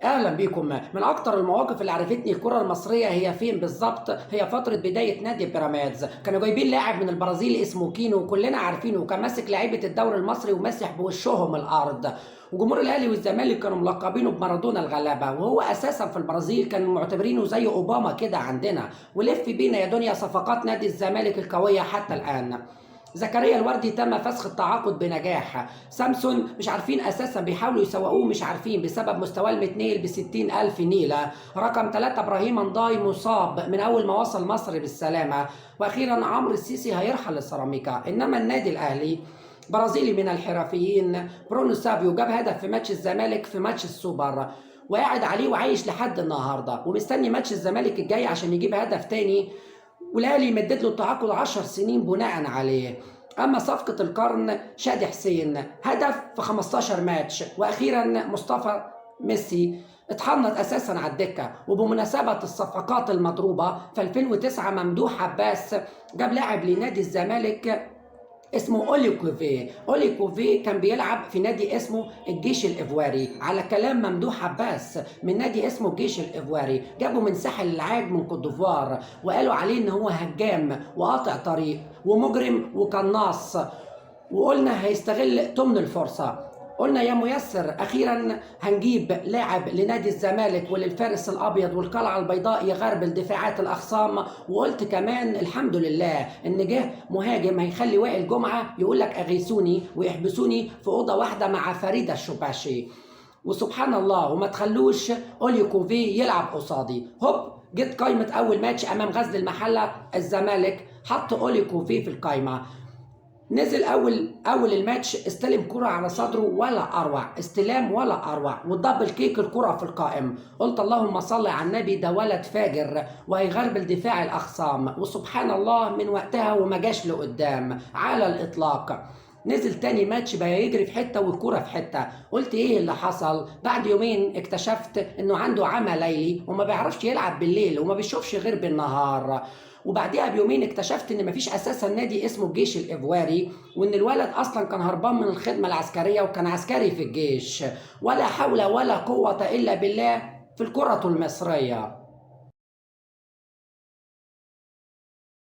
اهلا بيكم. من اكتر المواقف اللي عرفتني الكره المصريه هي فين بالظبط، هي فتره بدايه نادي بيراميدز. كانوا جايبين لاعب من البرازيل اسمه كينو، وكلنا عارفينه، وكان ماسك لعيبه الدوري المصري وماسح بوشهم الارض. وجمهور الاهلي والزمالك كانوا ملقبينه بمارادونا الغلابه، وهو اساسا في البرازيل كانوا معتبرينه زي اوباما كده عندنا. ولف بينا يا دنيا صفقات نادي الزمالك القويه حتى الان. زكريا الوردي تم فسخ التعاقد بنجاح. سامسون مش عارفين اساسا، بيحاولوا يسوقوه مش عارفين بسبب مستواه المتنيل ب60 الف نيله. رقم 3 ابراهيم انضاي مصاب من اول ما وصل مصر بالسلامه. واخيرا عمرو السيسي هيرحل للسيراميكا. انما النادي الاهلي برازيلي من الحرفيين برونو سافيو جاب هدف في ماتش الزمالك في ماتش السوبر، وقاعد عليه وعايش لحد النهارده، ومستني ماتش الزمالك الجاي عشان يجيب هدف تاني، والاهلي مدد له التعاقد 10 سنين بناء عليه. اما صفقه القرن شادي حسين هدف في 15 ماتش. واخيرا مصطفى ميسي اتحنط اساسا على الدكه. وبمناسبه الصفقات المضروبه في 2009 ممدوح عباس جاب لاعب لنادي الزمالك اسمه اولي كوفي كان بيلعب في نادي اسمه الجيش الايفواري، على كلام ممدوح عباس من نادي اسمه الجيش الايفواري. جابوا من ساحل العاج من كوت ديفوار، وقالوا عليه ان هو هجام وقاطع طريق ومجرم وقناص، وقلنا هيستغل تمن الفرصه. قلنا يا ميسر اخيرا هنجيب لاعب لنادي الزمالك وللفارس الابيض والقلعه البيضاء يغربل دفاعات الاخصام. وقلت كمان الحمد لله ان جه مهاجم هيخلي وائل جمعه يقول لك اغيثوني ويحبسوني في اوضه واحده مع فريده الشباشي. وسبحان الله، وما تخلوش اوليو كوفي يلعب قصادي. هوب جت قايمه اول ماتش امام غزل المحله الزمالك، حط اوليو كوفي في القايمه. نزل اول الماتش استلم كرة على صدره ولا اروع، استلام ولا اروع، والدبل كيك الكرة في القائم. قلت اللهم صل على النبي، ده ولد فاجر وهيغربل دفاع الاخصام. وسبحان الله من وقتها وما جاش لقدام على الاطلاق. نزل تاني ماتش بقى يجري في حته والكرة في حته. قلت ايه اللي حصل؟ بعد يومين اكتشفت انه عنده عمى ليلي وما بيعرفش يلعب بالليل وما بيشوفش غير بالنهار. وبعديها بيومين اكتشفت ان مفيش اساسا نادي اسمه الجيش الايفواري، وان الولد اصلا كان هربان من الخدمه العسكريه وكان عسكري في الجيش. ولا حول ولا قوه الا بالله في الكره المصريه.